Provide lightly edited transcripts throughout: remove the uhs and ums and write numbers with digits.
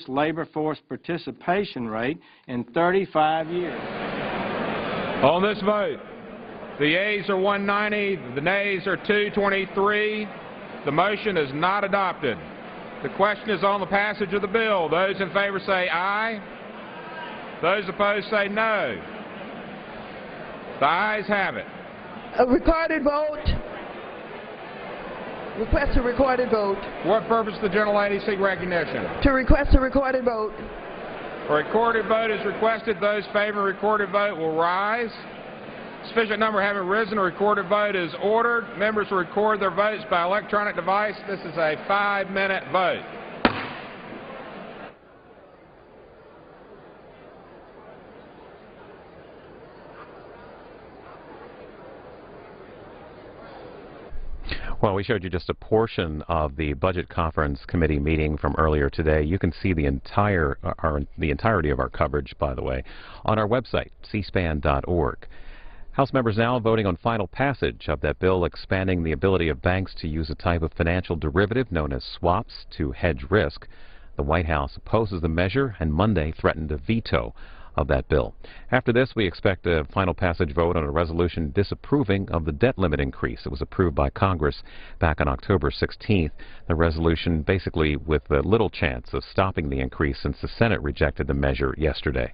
labor force participation rate in 35 years. On this vote, the yeas are 190, the nays are 223. The motion is not adopted. The question is on the passage of the bill. Those in favor say aye. Those opposed say no. The ayes have it. A recorded vote. Request a recorded vote. For what purpose does the gentlelady seek recognition? To request a recorded vote. A recorded vote is requested. Those favoring a recorded vote will rise. Sufficient number having risen, a recorded vote is ordered. Members will record their votes by electronic device. This is a 5-minute vote. Well, we showed you just a portion of the Budget Conference Committee meeting from earlier today. You can see the entirety of our coverage, by the way, on our website, cspan.org. House members now voting on final passage of that bill expanding the ability of banks to use a type of financial derivative known as swaps to hedge risk. The White House opposes the measure and Monday threatened a veto of that bill. After this, we expect a final passage vote on a resolution disapproving of the debt limit increase. It was approved by Congress back on October 16th. The resolution basically with little chance of stopping the increase since the Senate rejected the measure yesterday.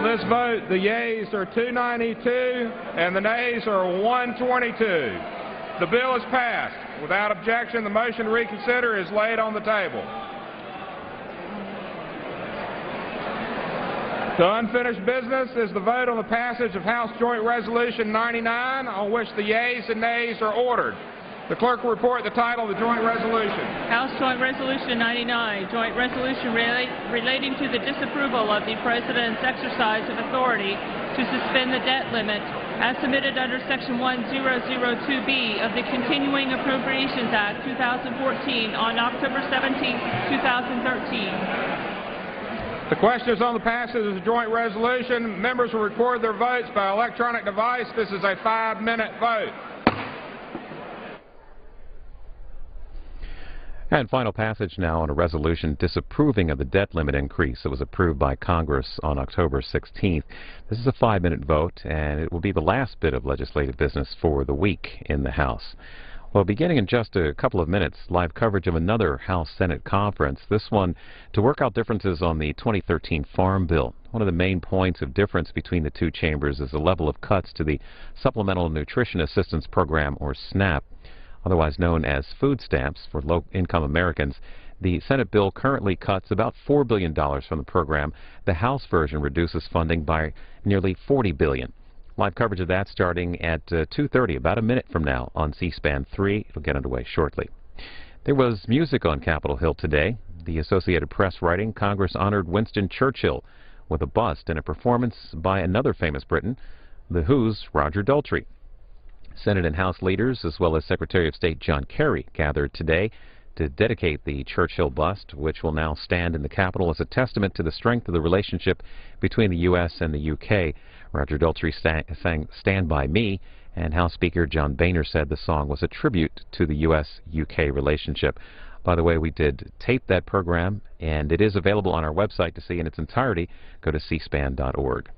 On this vote, the yeas are 292 and the nays are 122. The bill is passed. Without objection, the motion to reconsider is laid on the table. The unfinished business is the vote on the passage of House Joint Resolution 99, on which the yeas and nays are ordered. The clerk will report the title of the joint resolution. House Joint Resolution 99, joint resolution relating to the disapproval of the President's exercise of authority to suspend the debt limit as submitted under Section 1002B of the Continuing Appropriations Act 2014 on October 17, 2013. The question is on the passage of the joint resolution. Members will record their votes by electronic device. This is a 5-minute vote. And final passage now on a resolution disapproving of the debt limit increase that was approved by Congress on October 16th. This is a 5-minute vote, and it will be the last bit of legislative business for the week in the House. Well, beginning in just a couple of minutes, live coverage of another House-Senate conference, this one to work out differences on the 2013 Farm Bill. One of the main points of difference between the two chambers is the level of cuts to the Supplemental Nutrition Assistance Program, or SNAP. Otherwise known as food stamps for low-income Americans. The Senate bill currently cuts about $4 billion from the program. The House version reduces funding by nearly $40 billion. Live coverage of that starting at 2:30, about a minute from now, on C-SPAN 3. It'll get underway shortly. There was music on Capitol Hill today. The Associated Press writing, Congress honored Winston Churchill with a bust and a performance by another famous Briton, The Who's Roger Daltrey. Senate and House leaders, as well as Secretary of State John Kerry, gathered today to dedicate the Churchill bust, which will now stand in the Capitol as a testament to the strength of the relationship between the U.S. and the U.K. Roger Daltrey sang Stand By Me, and House Speaker John Boehner said the song was a tribute to the U.S.-UK relationship. By the way, we did tape that program, and it is available on our website to see in its entirety. Go to cspan.org.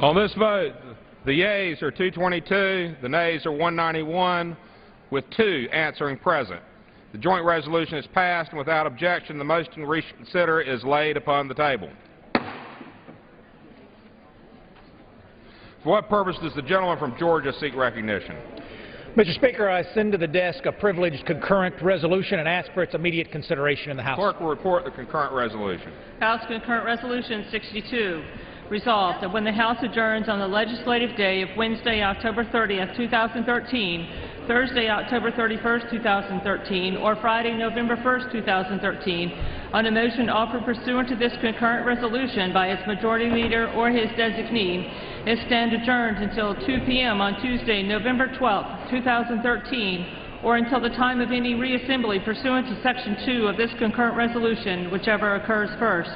On this vote, the yeas are 222, the nays are 191, with 2 answering present. The joint resolution is passed, and without objection, the motion to reconsider is laid upon the table. For what purpose does the gentleman from Georgia seek recognition? Mr. Speaker, I send to the desk a privileged concurrent resolution and ask for its immediate consideration in the House. Clerk will report the concurrent resolution. House Concurrent Resolution 62. Resolved that when the House adjourns on the legislative day of Wednesday, October 30th, 2013, Thursday, October 31st, 2013, or Friday, November 1st, 2013, on a motion offered pursuant to this concurrent resolution by its majority leader or his designee, is stand adjourned until 2 p.m. on Tuesday, November 12th, 2013, or until the time of any reassembly pursuant to Section 2 of this concurrent resolution, whichever occurs first.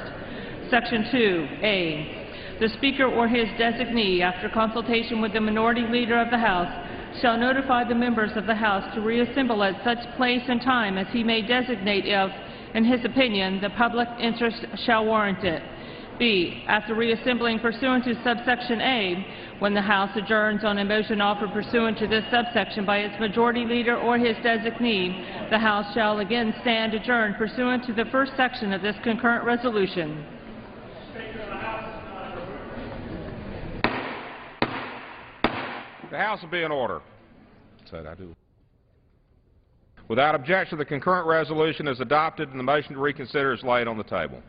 Section 2, the Speaker or his designee, after consultation with the minority leader of the House, shall notify the members of the House to reassemble at such place and time as he may designate if, in his opinion, the public interest shall warrant it. B, after reassembling pursuant to subsection A, when the House adjourns on a motion offered pursuant to this subsection by its majority leader or his designee, the House shall again stand adjourned pursuant to the first section of this concurrent resolution. The House will be in order. Without objection, the concurrent resolution is adopted and the motion to reconsider is laid on the table.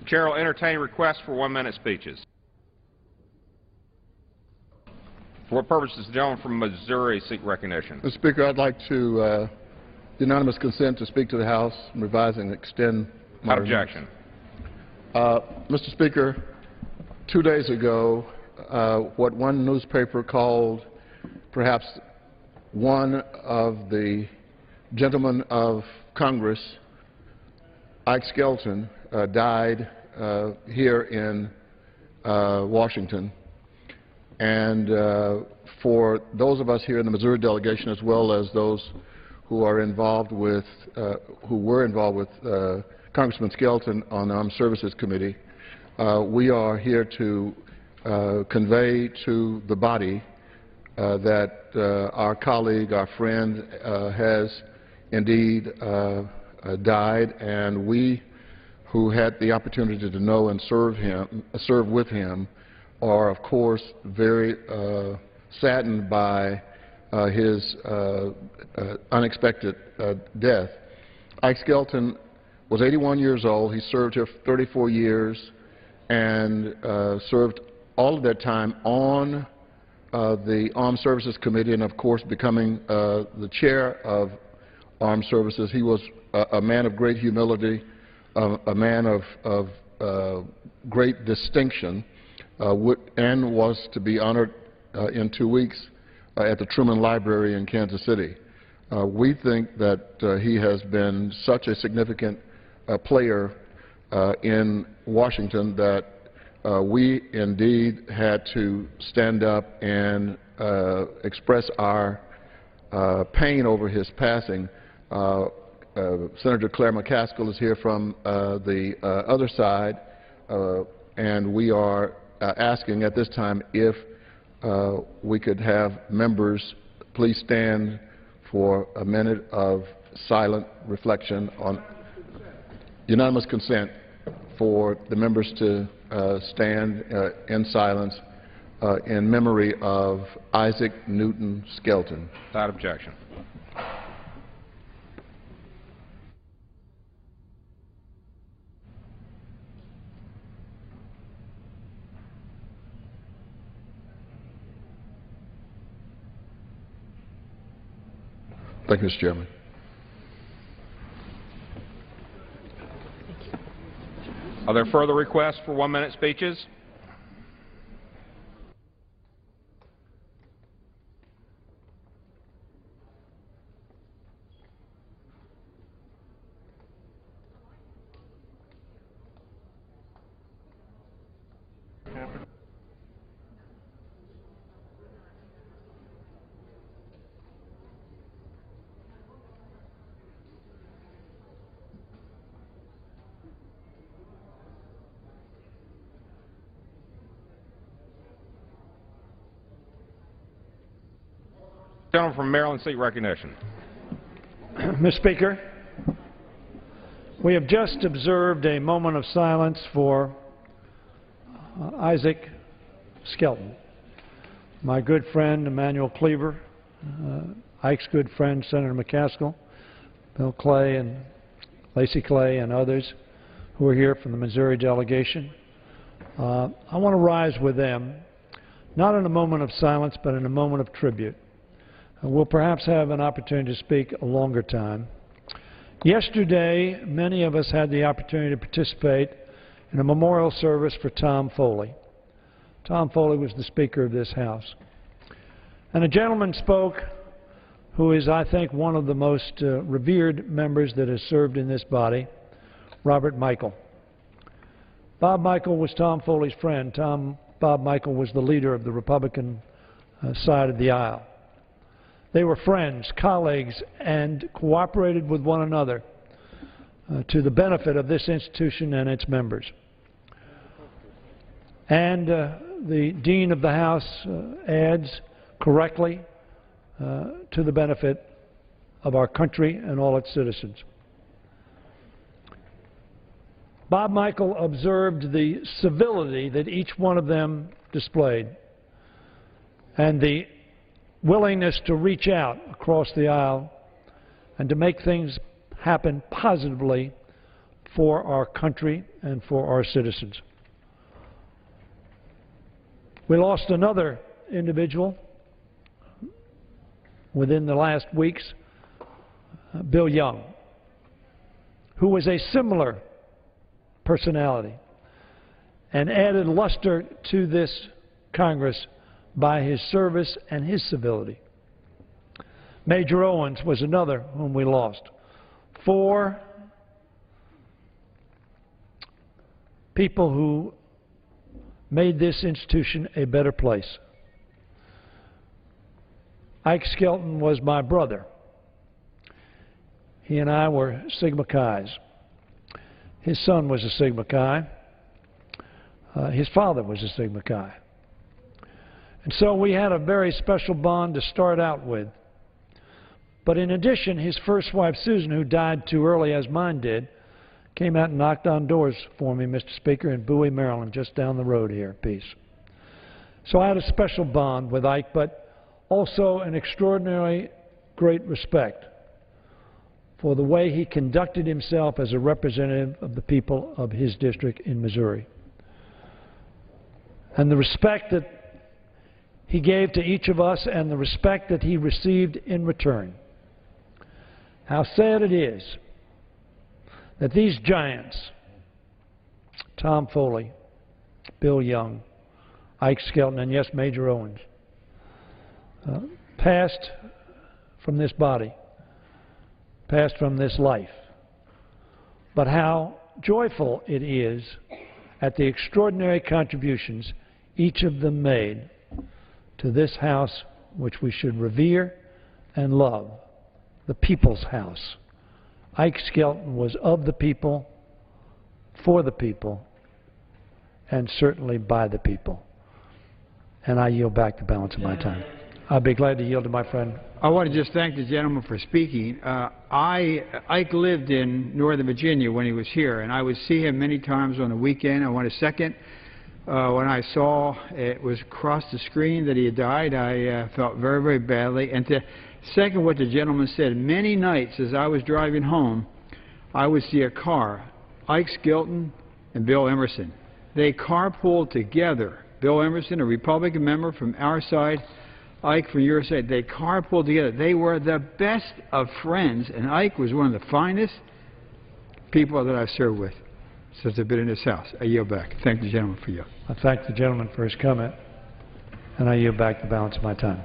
The Chair will entertain requests for 1-minute speeches. For what purpose does the gentleman from Missouri seek recognition? Mr. Speaker, I'd like to unanimous consent to speak to the House, revise and extend my Without objection. Mr. Speaker, 2 days ago, what one newspaper called perhaps one of the gentlemen of Congress, Ike Skelton, died here in Washington. And for those of us here in the Missouri delegation, as well as those who are involved with, who were involved with Congressman Skelton on the Armed Services Committee, we are here to convey to the body that our colleague, our friend, has indeed died, and we who had the opportunity to know and serve with him, are of course very saddened by his unexpected death. Ike Skelton was 81 years old. He served here for 34 years and served all of that time on the Armed Services Committee, and of course becoming the chair of Armed Services. He was a man of great humility, a man of great distinction, and was to be honored in 2 weeks at the Truman Library in Kansas City. We think that he has been such a significant player in Washington that we indeed had to stand up and express our pain over his passing. Senator Claire McCaskill is here from the other side, and we are asking at this time if we could have members please stand for a minute of silent reflection on unanimous consent for the members to stand in silence in memory of Isaac Newton Skelton. Without objection. Thank you, Mr. Chairman. Are there further requests for 1-minute speeches? Gentleman from Maryland seek recognition. Mr. Speaker, we have just observed a moment of silence for Isaac Skelton, my good friend Emanuel Cleaver, Ike's good friend Senator McCaskill, Bill Clay and Lacey Clay and others who are here from the Missouri delegation. I want to rise with them, not in a moment of silence, but in a moment of tribute. We'll perhaps have an opportunity to speak a longer time. Yesterday, many of us had the opportunity to participate in a memorial service for Tom Foley. Tom Foley was the Speaker of this House. And a gentleman spoke who is, I think, one of the most revered members that has served in this body, Robert Michael. Bob Michael was Tom Foley's friend. Bob Michael was the leader of the Republican side of the aisle. They were friends, colleagues, and cooperated with one another to the benefit of this institution and its members. And the Dean of the House adds correctly to the benefit of our country and all its citizens. Bob Michael observed the civility that each one of them displayed and the willingness to reach out across the aisle and to make things happen positively for our country and for our citizens. We lost another individual within the last weeks, Bill Young, who was a similar personality and added luster to this Congress by his service and his civility. Major Owens was another whom we lost. 4 people who made this institution a better place. Ike Skelton was my brother. He and I were Sigma Chi's. His son was a Sigma Chi. His father was a Sigma Chi. And so we had a very special bond to start out with. But in addition, his first wife, Susan, who died too early, as mine did, came out and knocked on doors for me, Mr. Speaker, in Bowie, Maryland, just down the road here, peace. So I had a special bond with Ike, but also an extraordinarily great respect for the way he conducted himself as a representative of the people of his district in Missouri. And the respect that he gave to each of us and the respect that he received in return. How sad it is that these giants, Tom Foley, Bill Young, Ike Skelton, and yes, Major Owens, passed from this body, passed from this life. But how joyful it is at the extraordinary contributions each of them made to this House, which we should revere and love, the people's house. Ike Skelton was of the people, for the people, and certainly by the people. And I yield back the balance of my time. I'll be glad to yield to my friend. I want to just thank the gentleman for speaking. Ike lived in Northern Virginia when he was here, and I would see him many times on the weekend. I want to second when I saw it was across the screen that he had died, I felt very, very badly. And to second what the gentleman said, many nights as I was driving home, I would see a car, Ike Skelton and Bill Emerson. They carpooled together. Bill Emerson, a Republican member from our side, Ike from your side. They carpooled together. They were the best of friends, and Ike was one of the finest people that I've served with since I've been in this House. I yield back. Thank the gentleman for you. I thank the gentleman for his comment, and I yield back the balance of my time.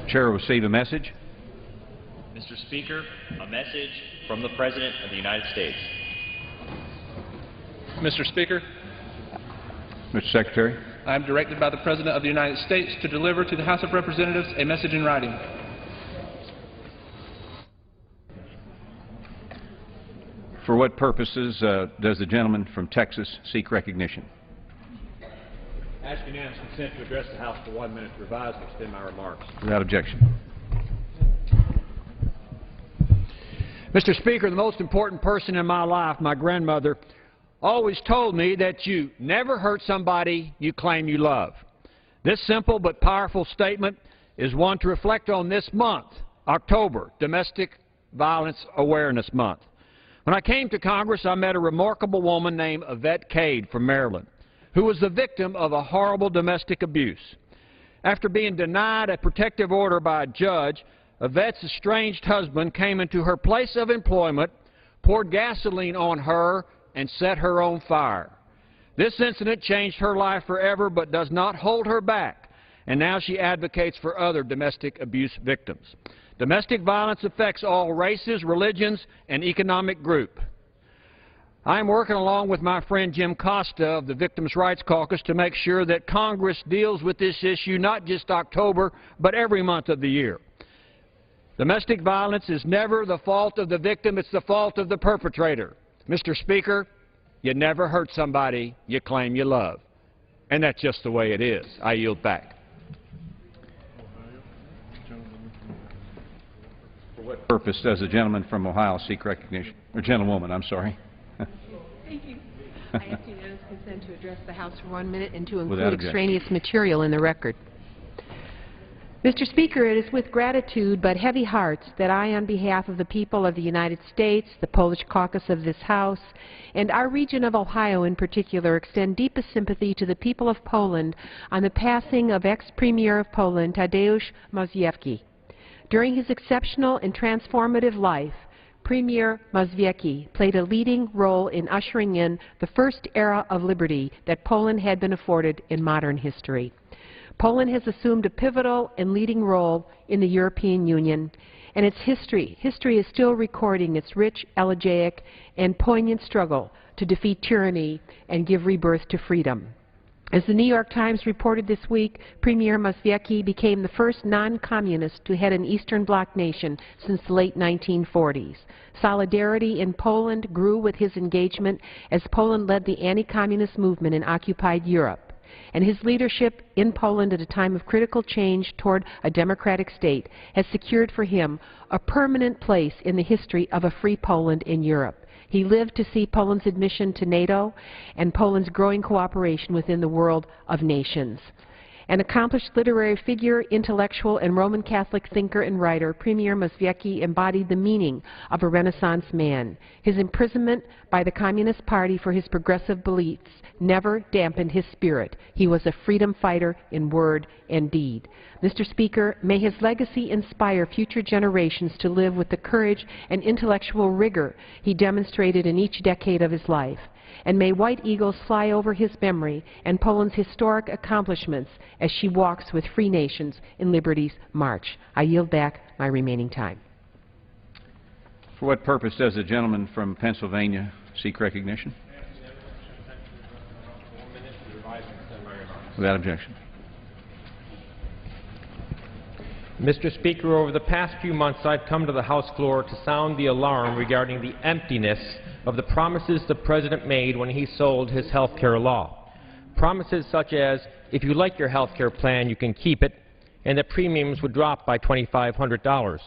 Chair will receive a message. Mr. Speaker, a message from the President of the United States. Mr. Speaker, Mr. Secretary. I am directed by the President of the United States to deliver to the House of Representatives a message in writing. For what purposes does the gentleman from Texas seek recognition? Ask unanimous consent to address the House for 1 minute to revise and extend my remarks. Without objection. Mr. Speaker, the most important person in my life, my grandmother, always told me that you never hurt somebody you claim you love. This simple but powerful statement is one to reflect on this month, October, Domestic Violence Awareness Month. When I came to Congress, I met a remarkable woman named Yvette Cade from Maryland, who was the victim of a horrible domestic abuse. After being denied a protective order by a judge, Yvette's estranged husband came into her place of employment, poured gasoline on her, and set her on fire. This incident changed her life forever but does not hold her back, and now she advocates for other domestic abuse victims. Domestic violence affects all races, religions, and economic groups. I am working along with my friend Jim Costa of the Victims' Rights Caucus to make sure that Congress deals with this issue not just October, but every month of the year. Domestic violence is never the fault of the victim, it's the fault of the perpetrator. Mr. Speaker, you never hurt somebody you claim you love. And that's just the way it is. I yield back. For what purpose does the gentleman from Ohio seek recognition? Or gentlewoman, I'm sorry. Thank you. I ask unanimous consent to address the House for 1 minute and to Without include objection. extraneous material in the record. Mr. Speaker, it is with gratitude but heavy hearts that I, on behalf of the people of the United States, the Polish caucus of this House, and our region of Ohio in particular, extend deepest sympathy to the people of Poland on the passing of ex-Premier of Poland, Tadeusz Morawiecki. During his exceptional and transformative life, Premier Morawiecki played a leading role in ushering in the first era of liberty that Poland had been afforded in modern history. Poland has assumed a pivotal and leading role in the European Union, and its history is still recording its rich, elegiac, and poignant struggle to defeat tyranny and give rebirth to freedom. As the New York Times reported this week, Premier Morawiecki became the first non-communist to head an Eastern Bloc nation since the late 1940s. Solidarity in Poland grew with his engagement as Poland led the anti-communist movement in occupied Europe. And his leadership in Poland at a time of critical change toward a democratic state has secured for him a permanent place in the history of a free Poland in Europe. He lived to see Poland's admission to NATO and Poland's growing cooperation within the world of nations. An accomplished literary figure, intellectual, and Roman Catholic thinker and writer, Premier Morawiecki embodied the meaning of a Renaissance man. His imprisonment by the Communist Party for his progressive beliefs never dampened his spirit. He was a freedom fighter in word and deed. Mr. Speaker, may his legacy inspire future generations to live with the courage and intellectual rigor he demonstrated in each decade of his life. And may white eagles fly over his memory and Poland's historic accomplishments as she walks with free nations in liberty's march. I yield back my remaining time. For what purpose does the gentleman from Pennsylvania seek recognition? Without objection. Mr. Speaker, over the past few months I've come to the House floor to sound the alarm regarding the emptiness of the promises the President made when he sold his health care law. Promises such as, if you like your health care plan, you can keep it, and that premiums would drop by $2,500.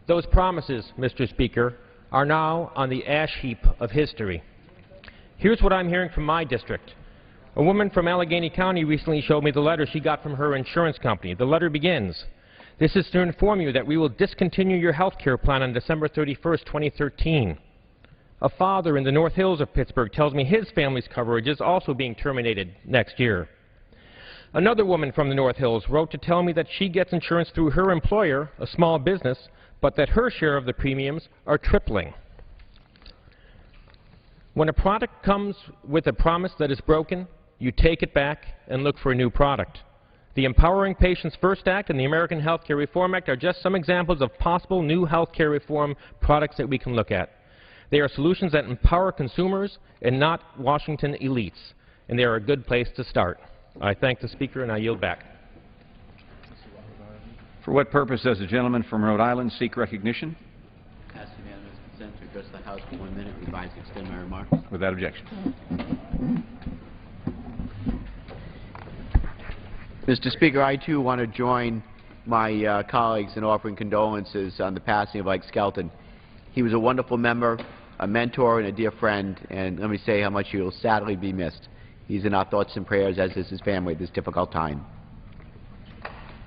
Those promises, Mr. Speaker, are now on the ash heap of history. Here's what I'm hearing from my district. A woman from Allegheny County recently showed me the letter she got from her insurance company. The letter begins, "This is to inform you that we will discontinue your health care plan on December 31st, 2013. A father in the North Hills of Pittsburgh tells me his family's coverage is also being terminated next year. Another woman from the North Hills wrote to tell me that she gets insurance through her employer, a small business, but that her share of the premiums are tripling. When a product comes with a promise that is broken, you take it back and look for a new product. The Empowering Patients First Act and the American Health Care Reform Act are just some examples of possible new health care reform products that we can look at. They are solutions that empower consumers and not Washington elites, and they are a good place to start. I thank the Speaker and I yield back. For what purpose does the gentleman from Rhode Island seek recognition? Ask unanimous consent to address the House for 1 minute, revise and extend my remarks. Without objection. Mr. Speaker, I too want to join my colleagues in offering condolences on the passing of Ike Skelton. He was a wonderful member, a mentor, and a dear friend, and let me say how much he will sadly be missed. He's in our thoughts and prayers, as is his family, at this difficult time.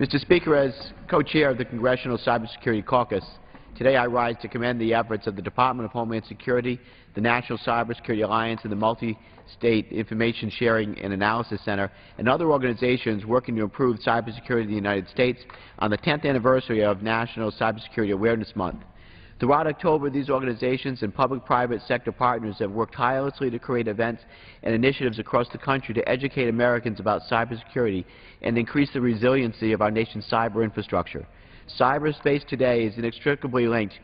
Mr. Speaker, as co-chair of the Congressional Cybersecurity Caucus, today I rise to commend the efforts of the Department of Homeland Security, the National Cybersecurity Alliance, and the Multi-State Information Sharing and Analysis Center, and other organizations working to improve cybersecurity in the United States on the 10th anniversary of National Cybersecurity Awareness Month. Throughout October, these organizations and public-private sector partners have worked tirelessly to create events and initiatives across the country to educate Americans about cybersecurity and increase the resiliency of our nation's cyber infrastructure. Cyberspace today is inextricably linked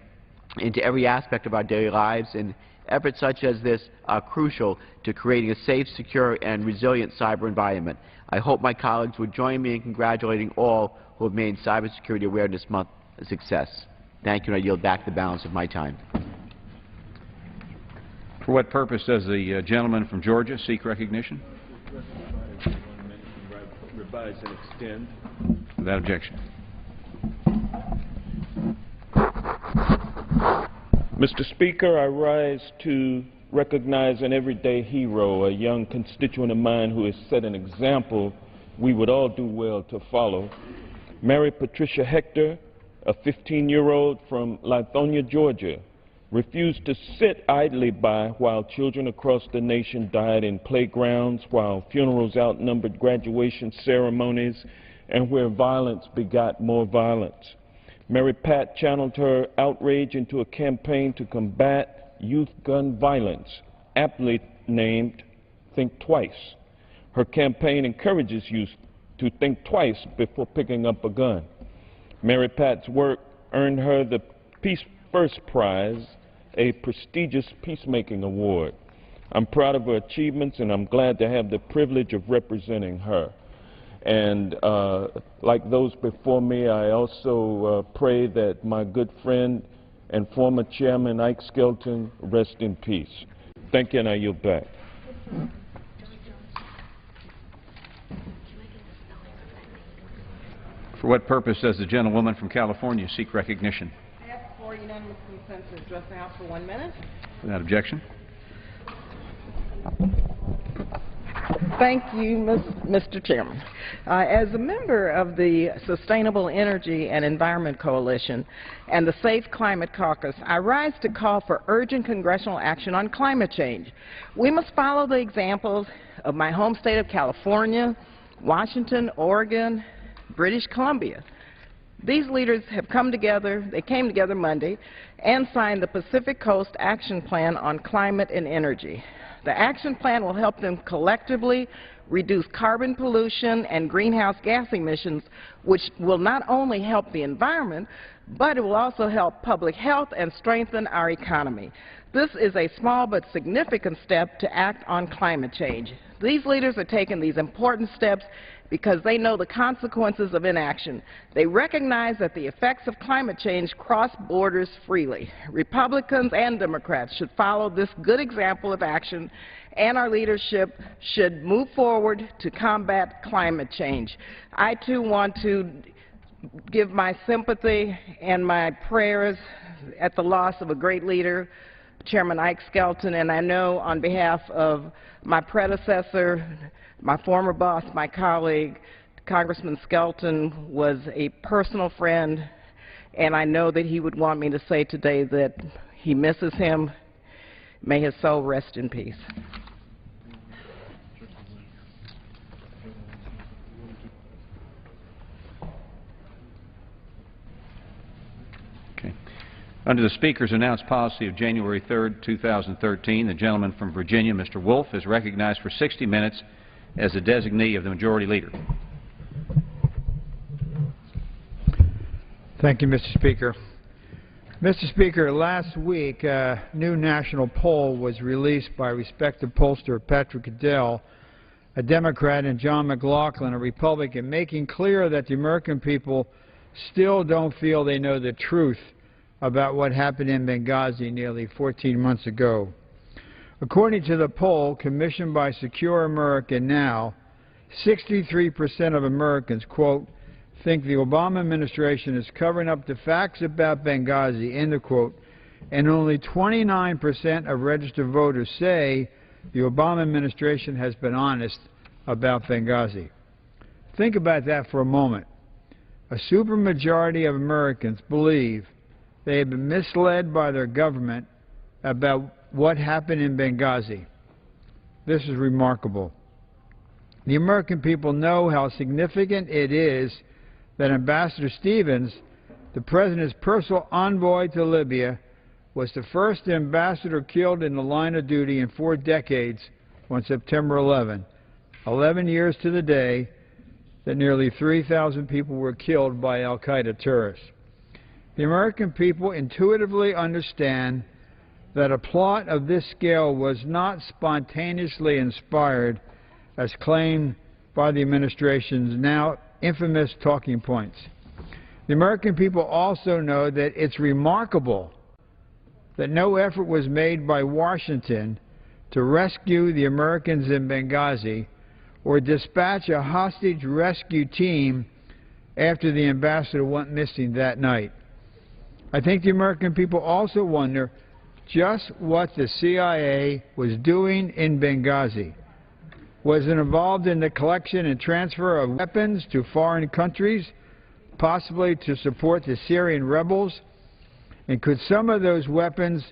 into every aspect of our daily lives, and efforts such as this are crucial to creating a safe, secure, and resilient cyber environment. I hope my colleagues would join me in congratulating all who have made Cybersecurity Awareness Month a success. Thank you, and I yield back the balance of my time. For what purpose does the gentleman from Georgia seek recognition? Revise and extend. Without objection. Mr. Speaker, I rise to recognize an everyday hero, a young constituent of mine who has set an example we would all do well to follow. Mary Patricia Hector, a 15-year-old from Lithonia, Georgia, refused to sit idly by while children across the nation died in playgrounds, while funerals outnumbered graduation ceremonies, and where violence begot more violence. Mary Pat channeled her outrage into a campaign to combat youth gun violence, aptly named Think Twice. Her campaign encourages youth to think twice before picking up a gun. Mary Pat's work earned her the Peace First Prize, a prestigious peacemaking award. I'm proud of her achievements, and I'm glad to have the privilege of representing her. And like those before me, I also pray that my good friend and former Chairman Ike Skelton rest in peace. Thank you, and I yield back. For what purpose does the gentlewoman from California seek recognition? I ask for unanimous consent to address the House for 1 minute. Without objection. Thank you, Mr. Chairman. As a member of the Sustainable Energy and Environment Coalition and the Safe Climate Caucus, I rise to call for urgent congressional action on climate change. We must follow the examples of my home state of California, Washington, Oregon, British Columbia. These leaders have come together, they came together Monday, and signed the Pacific Coast Action Plan on Climate and Energy. The action plan will help them collectively reduce carbon pollution and greenhouse gas emissions, which will not only help the environment, but it will also help public health and strengthen our economy. This is a small but significant step to act on climate change. These leaders are taking these important steps because they know the consequences of inaction. They recognize that the effects of climate change cross borders freely. Republicans and Democrats should follow this good example of action, and our leadership should move forward to combat climate change. I too want to give my sympathy and my prayers at the loss of a great leader, Chairman Ike Skelton, and I know on behalf of my predecessor, my former boss, my colleague, Congressman Skelton, was a personal friend, and I know that he would want me to say today that he misses him. May his soul rest in peace. Under the Speaker's announced policy of January 3rd, 2013, the gentleman from Virginia, Mr. Wolf, is recognized for 60 minutes as the designee of the Majority Leader. Thank you, Mr. Speaker. Mr. Speaker, last week a new national poll was released by respected pollster Patrick Goodell, a Democrat, and John McLaughlin, a Republican, making clear that the American people still don't feel they know the truth about what happened in Benghazi nearly 14 months ago. According to the poll commissioned by Secure America Now, 63% of Americans, quote, think the Obama administration is covering up the facts about Benghazi, end of quote, and only 29% of registered voters say the Obama administration has been honest about Benghazi. Think about that for a moment. A supermajority of Americans believe they have been misled by their government about what happened in Benghazi. This is remarkable. The American people know how significant it is that Ambassador Stevens, the President's personal envoy to Libya, was the first ambassador killed in the line of duty in 4 decades on September 11, 11 years to the day that nearly 3,000 people were killed by al-Qaeda terrorists. The American people intuitively understand that a plot of this scale was not spontaneously inspired as claimed by the administration's now infamous talking points. The American people also know that it's remarkable that no effort was made by Washington to rescue the Americans in Benghazi or dispatch a hostage rescue team after the ambassador went missing that night. I think the American people also wonder just what the CIA was doing in Benghazi. Was it involved in the collection and transfer of weapons to foreign countries, possibly to support the Syrian rebels? And could some of those weapons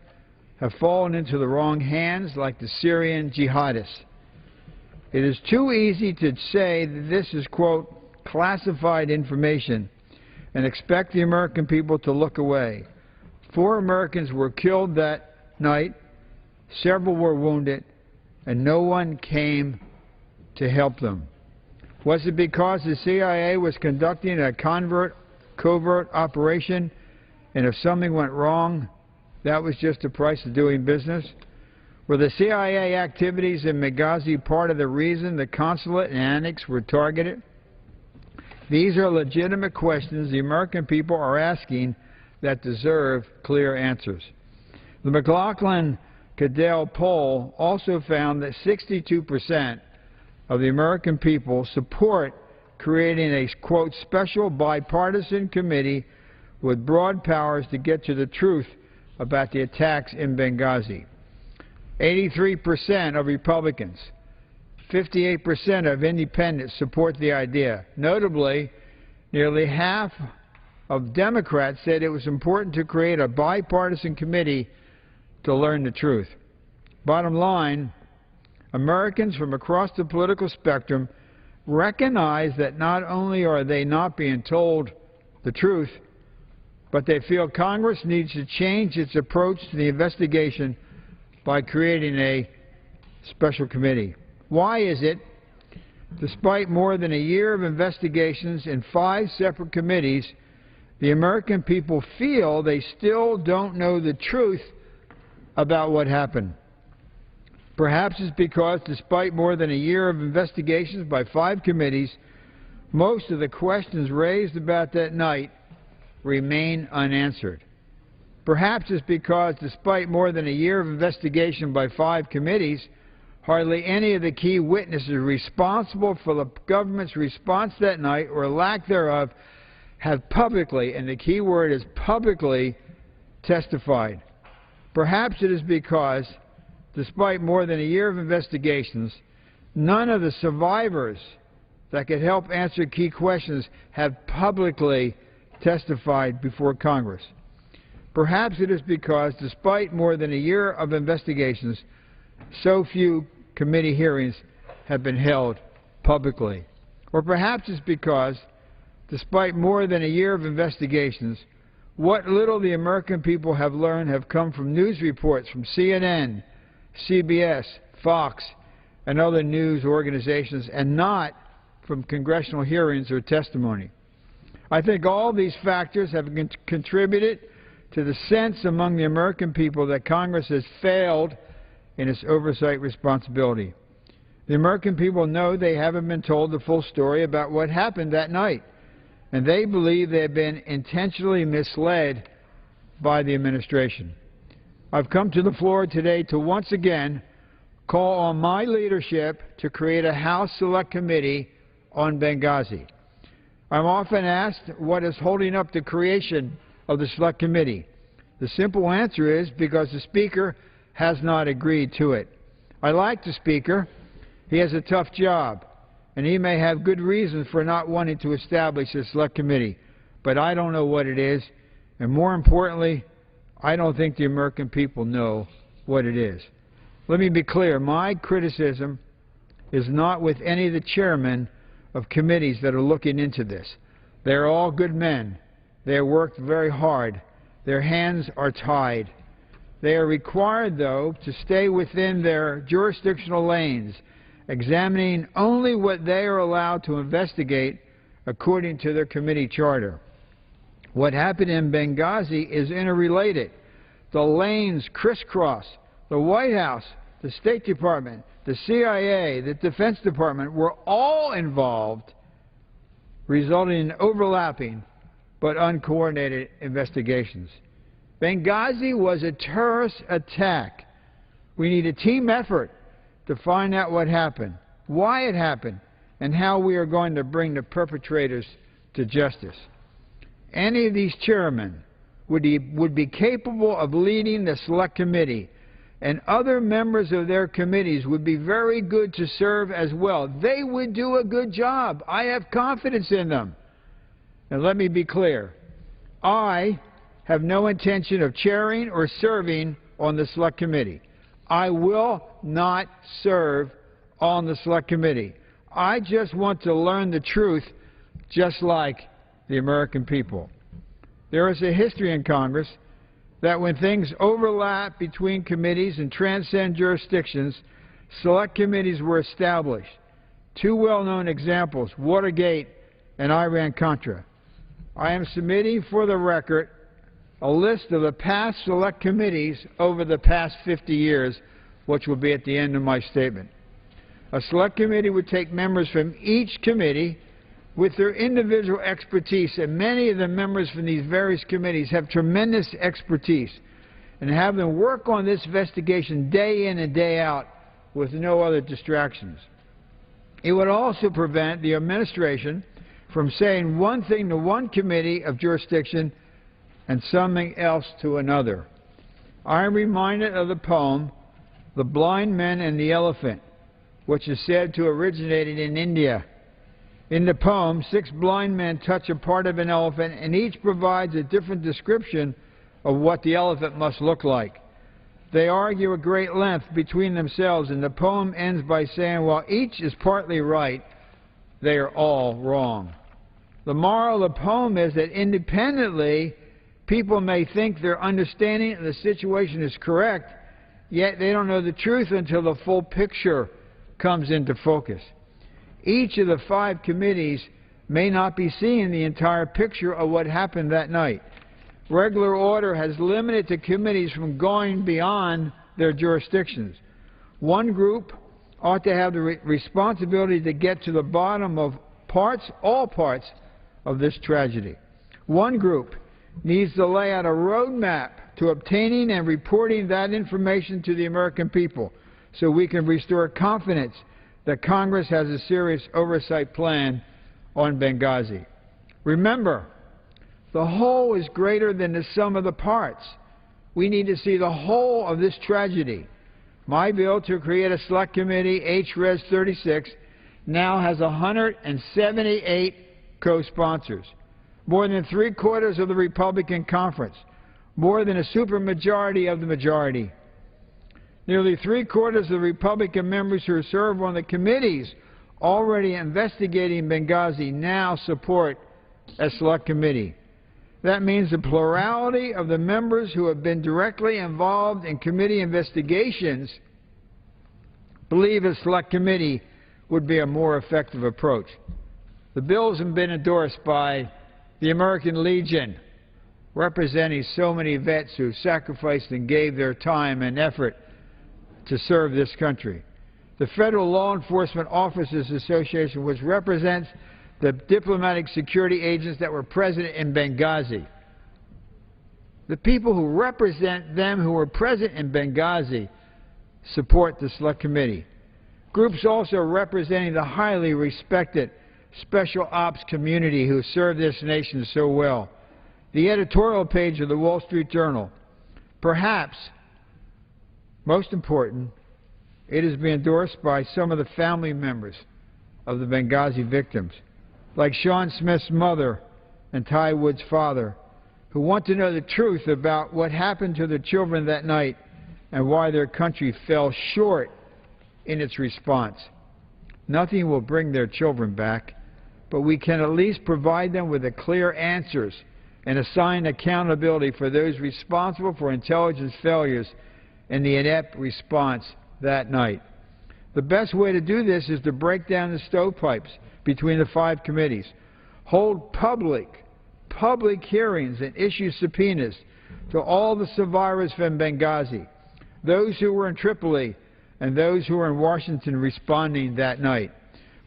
have fallen into the wrong hands, like the Syrian jihadists? It is too easy to say that this is, quote, classified information and expect the American people to look away. 4 Americans were killed that night, several were wounded, and no one came to help them. Was it because the CIA was conducting a covert operation, and if something went wrong, that was just the price of doing business? Were the CIA activities in Benghazi part of the reason the consulate and annex were targeted? These are legitimate questions the American people are asking that deserve clear answers. The McLaughlin-Cadell poll also found that 62% of the American people support creating a, quote, special bipartisan committee with broad powers to get to the truth about the attacks in Benghazi. 83% of Republicans, 58% of independents support the idea. Notably, nearly half of Democrats said it was important to create a bipartisan committee to learn the truth. Bottom line, Americans from across the political spectrum recognize that not only are they not being told the truth, but they feel Congress needs to change its approach to the investigation by creating a special committee. Why is it, despite more than a year of investigations in 5 separate committees, the American people feel they still don't know the truth about what happened? Perhaps it's because, despite more than a year of investigations by 5 committees, most of the questions raised about that night remain unanswered. Perhaps it's because, despite more than a year of investigation by 5 committees, hardly any of the key witnesses responsible for the government's response that night, or lack thereof, have publicly, and the key word is publicly, testified. Perhaps it is because, despite more than a year of investigations, none of the survivors that could help answer key questions have publicly testified before Congress. Perhaps it is because, despite more than a year of investigations, so few committee hearings have been held publicly. Or perhaps it's because, despite more than a year of investigations, what little the American people have learned have come from news reports from CNN, CBS, Fox, and other news organizations, and not from congressional hearings or testimony. I think all these factors have contributed to the sense among the American people that Congress has failed in its oversight responsibility. The American people know they haven't been told the full story about what happened that night, and they believe they have been intentionally misled by the administration. I've come to the floor today to once again call on my leadership to create a House Select Committee on Benghazi. I'm often asked what is holding up the creation of the Select Committee. The simple answer is because the Speaker has not agreed to it. I like the Speaker. He has a tough job, and he may have good reasons for not wanting to establish a Select Committee, but I don't know what it is, and more importantly, I don't think the American people know what it is. Let me be clear. My criticism is not with any of the chairmen of committees that are looking into this. They're all good men. They have worked very hard. Their hands are tied. They are required, though, to stay within their jurisdictional lanes, examining only what they are allowed to investigate according to their committee charter. What happened in Benghazi is interrelated. The lanes crisscross. The White House, the State Department, the CIA, the Defense Department were all involved, resulting in overlapping but uncoordinated investigations. Benghazi was a terrorist attack. We need a team effort to find out what happened, why it happened, and how we are going to bring the perpetrators to justice. Any of these chairmen would be capable of leading the Select Committee, and other members of their committees would be very good to serve as well. They would do a good job. I have confidence in them. And let me be clear. I have no intention of chairing or serving on the Select Committee. I will not serve on the Select Committee. I just want to learn the truth, just like the American people. There is a history in Congress that when things overlap between committees and transcend jurisdictions, Select Committees were established. Two well-known examples, Watergate and Iran-Contra. I am submitting for the record a list of the past Select Committees over the past 50 years, which will be at the end of my statement. A Select Committee would take members from each committee with their individual expertise, and many of the members from these various committees have tremendous expertise, and have them work on this investigation day in and day out with no other distractions. It would also prevent the administration from saying one thing to one committee of jurisdiction and something else to another. I am reminded of the poem, The Blind Men and the Elephant, which is said to have originated in India. In the poem, 6 blind men touch a part of an elephant, and each provides a different description of what the elephant must look like. They argue at great length between themselves, and the poem ends by saying, while each is partly right, they are all wrong. The moral of the poem is that independently, people may think their understanding of the situation is correct, yet they don't know the truth until the full picture comes into focus. Each of the 5 committees may not be seeing the entire picture of what happened that night. Regular order has limited the committees from going beyond their jurisdictions. One group ought to have the responsibility to get to the bottom of all parts of this tragedy. One group needs to lay out a roadmap to obtaining and reporting that information to the American people so we can restore confidence that Congress has a serious oversight plan on Benghazi. Remember, the whole is greater than the sum of the parts. We need to see the whole of this tragedy. My bill to create a Select Committee, H-Res 36, now has 178 co-sponsors, more than 3/4 of the Republican conference, more than a supermajority of the majority. Nearly 3/4 of the Republican members who serve on the committees already investigating Benghazi now support a Select Committee. That means the plurality of the members who have been directly involved in committee investigations believe a Select Committee would be a more effective approach. The bills have been endorsed by the American Legion, representing so many vets who sacrificed and gave their time and effort to serve this country. The Federal Law Enforcement Officers Association, which represents the diplomatic security agents that were present in Benghazi. The people who represent them who were present in Benghazi support the Select Committee. Groups also representing the highly respected Special Ops community who serve this nation so well. The editorial page of the Wall Street Journal. Perhaps, most important, it has been endorsed by some of the family members of the Benghazi victims, like Sean Smith's mother and Ty Wood's father, who want to know the truth about what happened to their children that night and why their country fell short in its response. Nothing will bring their children back, but we can at least provide them with the clear answers and assign accountability for those responsible for intelligence failures and the inept response that night. The best way to do this is to break down the stovepipes between the 5 committees, hold public hearings and issue subpoenas to all the survivors from Benghazi, those who were in Tripoli and those who were in Washington responding that night.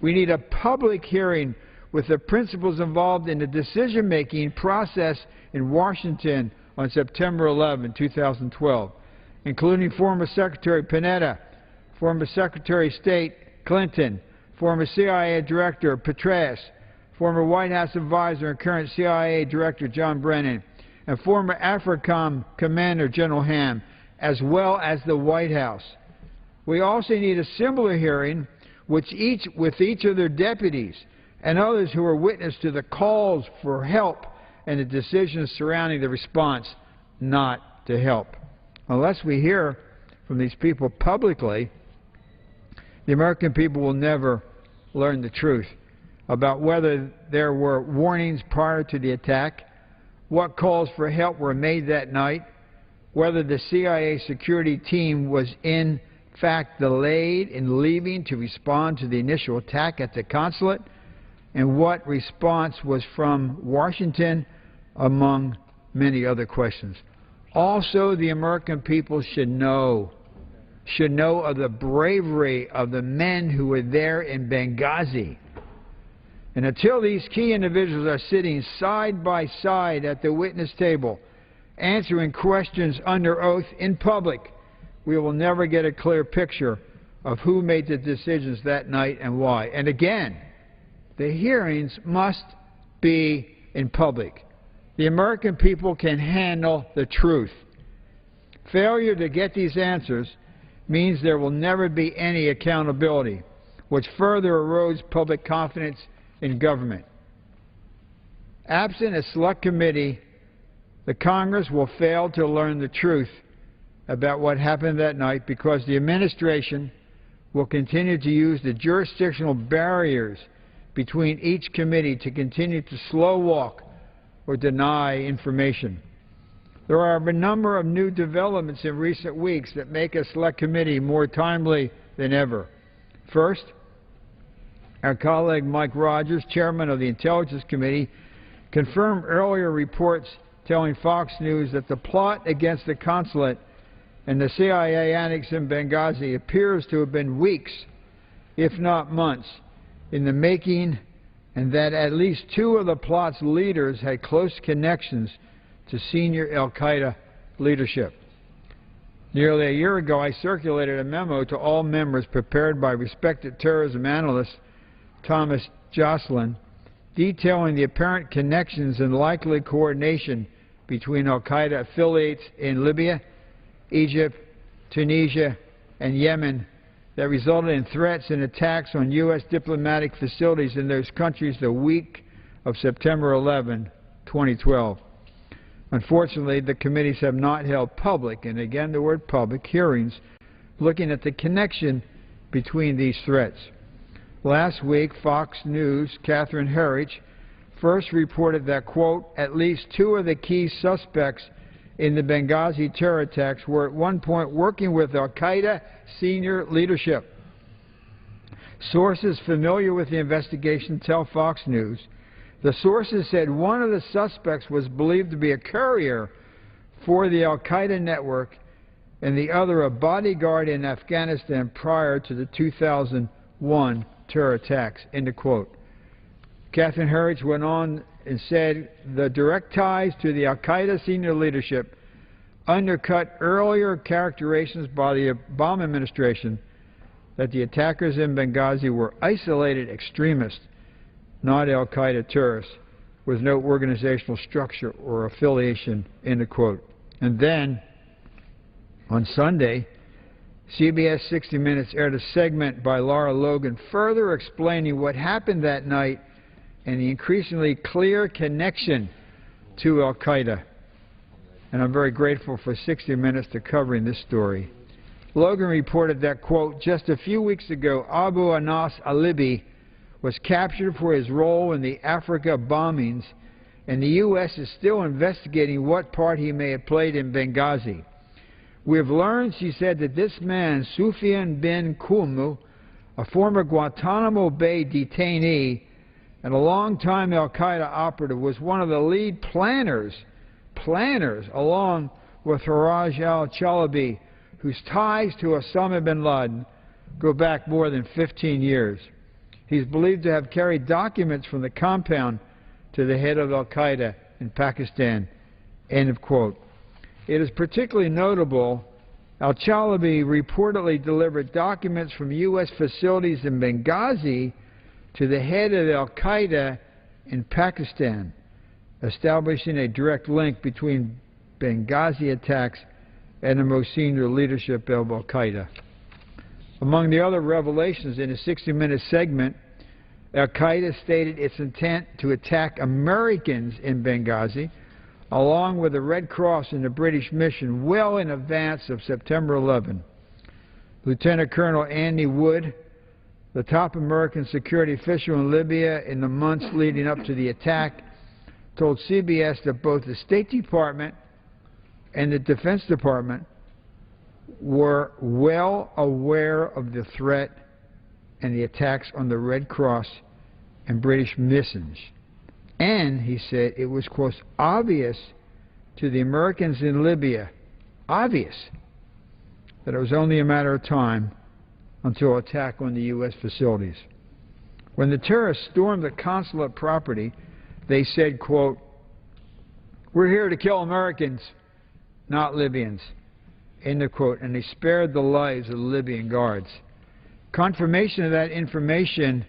We need a public hearing with the principals involved in the decision-making process in Washington on September 11, 2012, including former Secretary Panetta, former Secretary of State Clinton, former CIA Director Petraeus, former White House advisor and current CIA Director John Brennan, and former AFRICOM Commander General Ham, as well as the White House. We also need a similar hearing with each of their deputies and others who are witness to the calls for help and the decisions surrounding the response not to help. Unless we hear from these people publicly, the American people will never learn the truth about whether there were warnings prior to the attack, what calls for help were made that night, whether the CIA security team was in fact delayed in leaving to respond to the initial attack at the consulate, and what response was from Washington, among many other questions. Also, the American people should know of the bravery of the men who were there in Benghazi. And until these key individuals are sitting side by side at the witness table, answering questions under oath in public, we will never get a clear picture of who made the decisions that night and why. And again, the hearings must be in public. The American people can handle the truth. Failure to get these answers means there will never be any accountability, which further erodes public confidence in government. Absent a select committee, the Congress will fail to learn the truth about what happened that night because the administration will continue to use the jurisdictional barriers between each committee to continue to slow walk or deny information. There are a number of new developments in recent weeks that make a select committee more timely than ever. First, our colleague Mike Rogers, chairman of the Intelligence Committee, confirmed earlier reports telling Fox News that the plot against the consulate and the CIA annex in Benghazi appears to have been weeks, if not months, in the making, and that at least 2 of the plot's leaders had close connections to senior al-Qaeda leadership. Nearly a year ago, I circulated a memo to all members prepared by respected terrorism analyst Thomas Joslin, detailing the apparent connections and likely coordination between al-Qaeda affiliates in Libya, Egypt, Tunisia, and Yemen that resulted in threats and attacks on U.S. diplomatic facilities in those countries the week of September 11, 2012. Unfortunately, the committees have not held public, and again the word public, hearings looking at the connection between these threats. Last week, Fox News' Catherine Herridge first reported that, quote, at least 2 of the key suspects in the Benghazi terror attacks were at one point working with al-Qaeda senior leadership. Sources familiar with the investigation tell Fox News the sources said one of the suspects was believed to be a courier for the al-Qaeda network and the other a bodyguard in Afghanistan prior to the 2001 terror attacks, end of quote. Catherine Herridge went on and said the direct ties to the al-Qaeda senior leadership undercut earlier characterizations by the Obama administration that the attackers in Benghazi were isolated extremists, not al-Qaeda terrorists, with no organizational structure or affiliation, end of quote. And then, on Sunday, CBS 60 Minutes aired a segment by Laura Logan further explaining what happened that night and the increasingly clear connection to al-Qaeda. And I'm very grateful for 60 Minutes to covering this story. Logan reported that, quote, just a few weeks ago, Abu Anas al-Libi was captured for his role in the Africa bombings, and the U.S. is still investigating what part he may have played in Benghazi. We have learned, she said, that this man, Sufyan bin Kulmu, a former Guantanamo Bay detainee and a longtime al-Qaeda operative, was one of the lead planners, along with Faraj al-Chalabi, whose ties to Osama bin Laden go back more than 15 years. He's believed to have carried documents from the compound to the head of al-Qaeda in Pakistan, end of quote. It is particularly notable al-Chalabi reportedly delivered documents from U.S. facilities in Benghazi to the head of al-Qaeda in Pakistan, establishing a direct link between Benghazi attacks and the most senior leadership of al-Qaeda. Among the other revelations in a 60-minute segment, al-Qaeda stated its intent to attack Americans in Benghazi, along with the Red Cross and the British mission, well in advance of September 11. Lieutenant Colonel Andy Wood, the top American security official in Libya in the months leading up to the attack, told CBS that both the State Department and the Defense Department were well aware of the threat and the attacks on the Red Cross and British missions. And, he said, it was, quote, obvious to the Americans in Libya, obvious, that it was only a matter of time until attack on the U.S. facilities. When the terrorists stormed the consulate property, they said, quote, we're here to kill Americans, not Libyans, end of quote, and they spared the lives of the Libyan guards. Confirmation of that information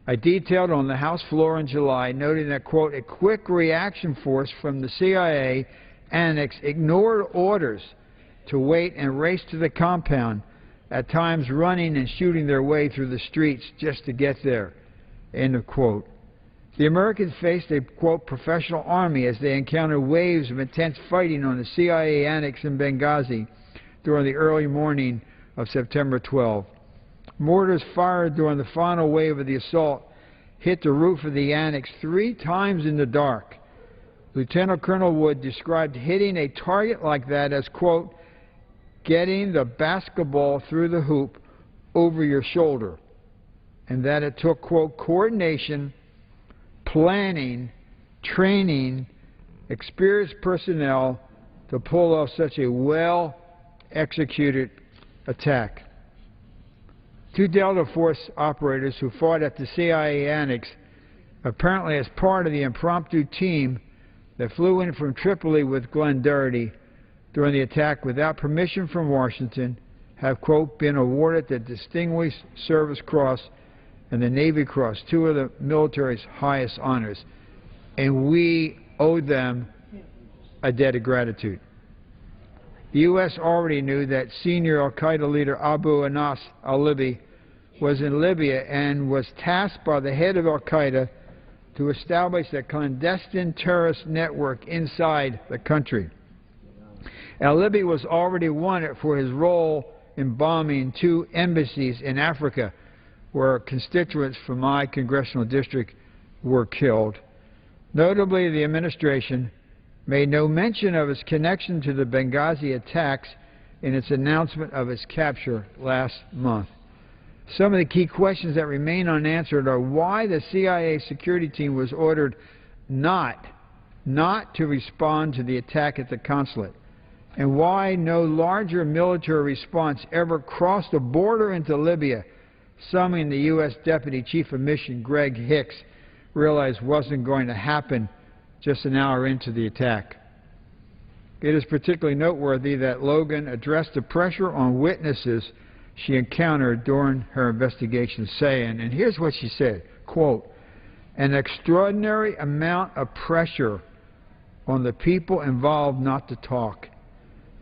I detailed on the House floor in July, noting that, quote, a quick reaction force from the CIA annex ignored orders to wait and race to the compound, at times running and shooting their way through the streets just to get there, end of quote. The Americans faced a, quote, professional army as they encountered waves of intense fighting on the CIA annex in Benghazi during the early morning of September 12. Mortars fired during the final wave of the assault hit the roof of the annex 3 times in the dark. Lieutenant Colonel Wood described hitting a target like that as, quote, getting the basketball through the hoop over your shoulder, and that it took, quote, coordination, planning, training, experienced personnel to pull off such a well-executed attack. 2 Delta Force operators who fought at the CIA annex, apparently as part of the impromptu team that flew in from Tripoli with Glenn Doherty during the attack without permission from Washington, have, quote, been awarded the Distinguished Service Cross and the Navy Cross, 2 of the military's highest honors, and we owe them a debt of gratitude. The U.S. already knew that senior al-Qaeda leader Abu Anas al-Libi was in Libya and was tasked by the head of al-Qaeda to establish a clandestine terrorist network inside the country. Al-Libi was already wanted for his role in bombing 2 embassies in Africa, where constituents from my congressional district were killed. Notably, the administration made no mention of his connection to the Benghazi attacks in its announcement of his capture last month. Some of the key questions that remain unanswered are why the CIA security team was ordered not to respond to the attack at the consulate, and why no larger military response ever crossed the border into Libya, summoning the U.S. Deputy Chief of Mission Greg Hicks, realized wasn't going to happen just an hour into the attack. It is particularly noteworthy that Logan addressed the pressure on witnesses she encountered during her investigation, saying, and here's what she said, quote, "An extraordinary amount of pressure on the people involved not to talk,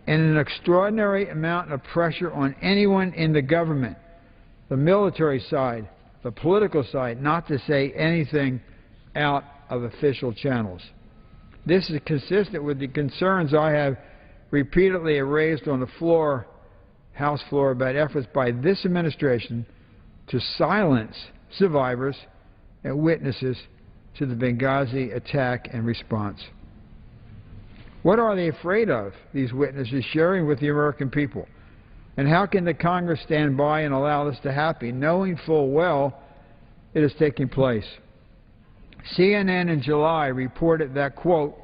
and an extraordinary amount of pressure on anyone in the government, the military side, the political side, not to say anything out of official channels." This is consistent with the concerns I have repeatedly raised on the floor, House floor, about efforts by this administration to silence survivors and witnesses to the Benghazi attack and response. What are they afraid of, these witnesses sharing with the American people? And how can the Congress stand by and allow this to happen, knowing full well it is taking place? CNN in July reported that, quote,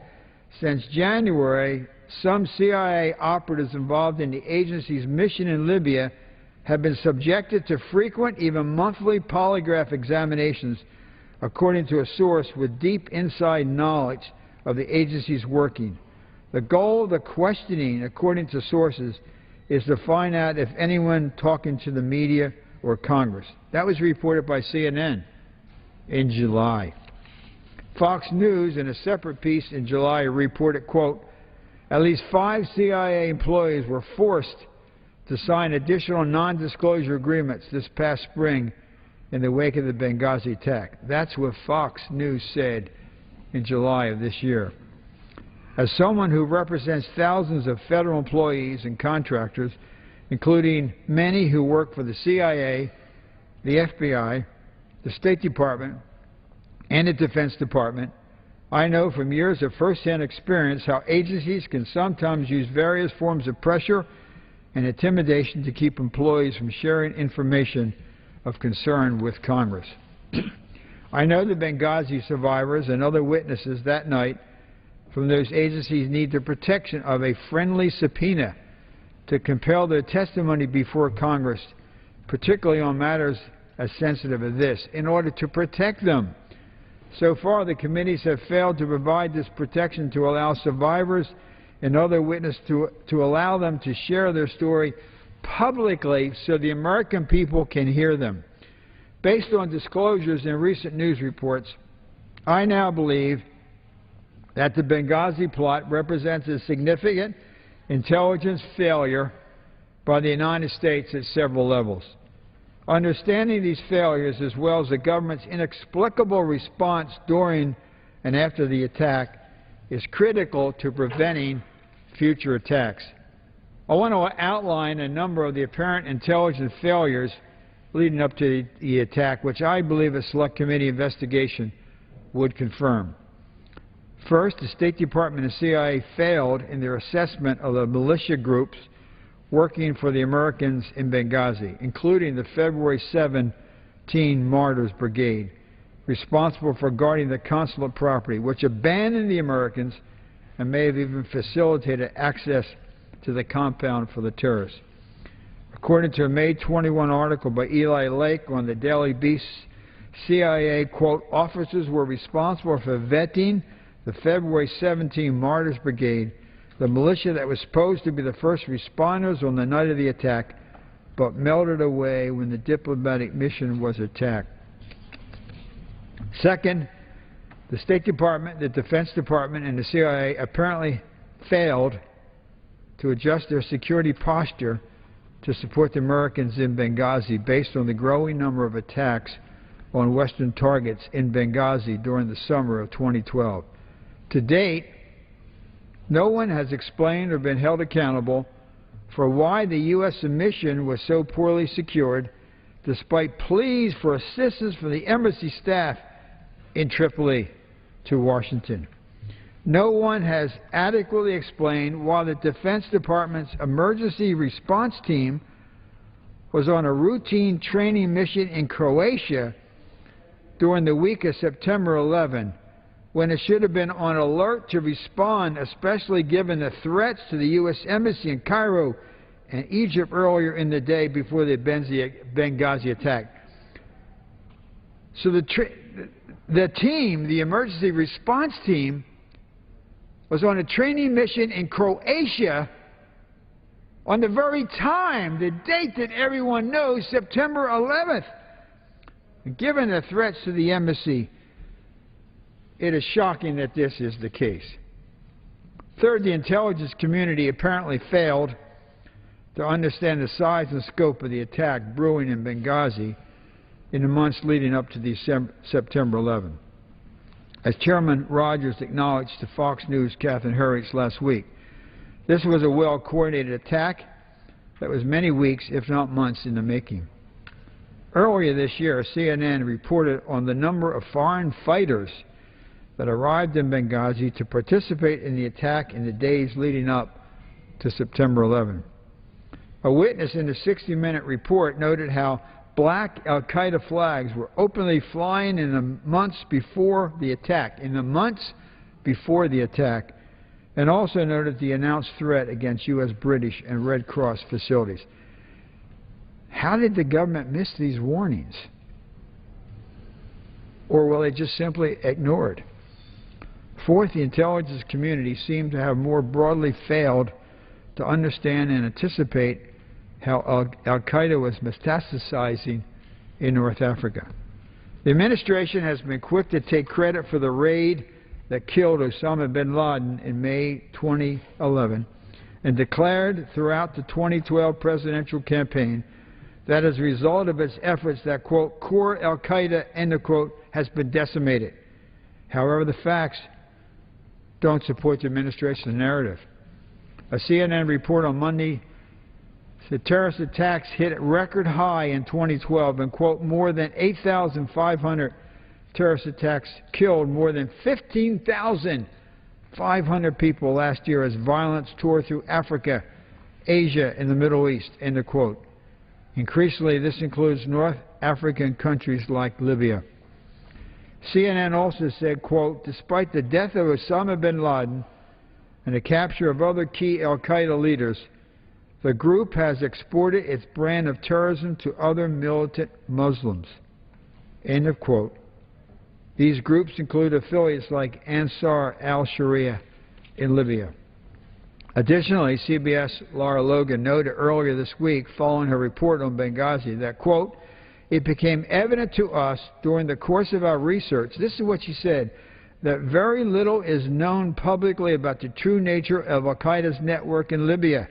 "Since January, some CIA operatives involved in the agency's mission in Libya have been subjected to frequent, even monthly polygraph examinations, according to a source with deep inside knowledge of the agency's working. The goal of the questioning, according to sources, is to find out if anyone talking to the media or Congress." That was reported by CNN in July. Fox News, in a separate piece in July, reported, quote, "At least 5 CIA employees were forced to sign additional non-disclosure agreements this past spring in the wake of the Benghazi attack." That's what Fox News said in July of this year. As someone who represents thousands of federal employees and contractors, including many who work for the CIA, the FBI, the State Department, and the Defense Department, I know from years of first-hand experience how agencies can sometimes use various forms of pressure and intimidation to keep employees from sharing information of concern with Congress. I know the Benghazi survivors and other witnesses that night from those agencies need the protection of a friendly subpoena to compel their testimony before Congress, particularly on matters as sensitive as this, in order to protect them. So far, the committees have failed to provide this protection to allow survivors and other witnesses to allow them to share their story publicly so the American people can hear them. Based on disclosures in recent news reports, I now believe that the Benghazi plot represents a significant intelligence failure by the United States at several levels. Understanding these failures, as well as the government's inexplicable response during and after the attack, is critical to preventing future attacks. I want to outline a number of the apparent intelligence failures leading up to the attack, which I believe a Select Committee investigation would confirm. First, the State Department and CIA failed in their assessment of the militia groups working for the Americans in Benghazi, including the February 17 Martyrs Brigade, responsible for guarding the consulate property, which abandoned the Americans and may have even facilitated access to the compound for the terrorists. According to a May 21 article by Eli Lake on the Daily Beast, CIA, quote, "officers were responsible for vetting the February 17 Martyrs Brigade, the militia that was supposed to be the first responders on the night of the attack, but melted away when the diplomatic mission was attacked." Second, the State Department, the Defense Department, and the CIA apparently failed to adjust their security posture to support the Americans in Benghazi based on the growing number of attacks on Western targets in Benghazi during the summer of 2012. To date, no one has explained or been held accountable for why the U.S. mission was so poorly secured, despite pleas for assistance from the embassy staff in Tripoli to Washington. No one has adequately explained why the Defense Department's emergency response team was on a routine training mission in Croatia during the week of September 11, when it should have been on alert to respond, especially given the threats to the U.S. Embassy in Cairo and Egypt earlier in the day before the Benghazi attack. So team, the emergency response team, was on a training mission in Croatia on the very time, the date that everyone knows, September 11th. Given the threats to the embassy, it is shocking that this is the case. Third, the intelligence community apparently failed to understand the size and scope of the attack brewing in Benghazi in the months leading up to September 11. As Chairman Rogers acknowledged to Fox News' Catherine Herridge last week, this was a well-coordinated attack that was many weeks, if not months, in the making. Earlier this year, CNN reported on the number of foreign fighters that arrived in Benghazi to participate in the attack in the days leading up to September 11. A witness in the 60-minute report noted how black al-Qaeda flags were openly flying in the months before the attack, and also noted the announced threat against U.S., British, and Red Cross facilities. How did the government miss these warnings? Or will they just simply ignore it? Fourth, the intelligence community seemed to have more broadly failed to understand and anticipate how al-Qaeda was metastasizing in North Africa. The administration has been quick to take credit for the raid that killed Osama bin Laden in May 2011 and declared throughout the 2012 presidential campaign that as a result of its efforts that, quote, core al-Qaeda, end of quote, has been decimated. However, the facts don't support the administration's narrative. A CNN report on Monday said terrorist attacks hit a record high in 2012 and, quote, more than 8,500 terrorist attacks killed more than 15,500 people last year as violence tore through Africa, Asia, and the Middle East, end of quote. Increasingly, this includes North African countries like Libya. CNN also said, quote, despite the death of Osama bin Laden and the capture of other key al-Qaeda leaders, the group has exported its brand of terrorism to other militant Muslims, end of quote. These groups include affiliates like Ansar al-Sharia in Libya. Additionally, CBS' Lara Logan noted earlier this week, following her report on Benghazi, that, quote, it became evident to us during the course of our research, this is what she said, that very little is known publicly about the true nature of al-Qaeda's network in Libya,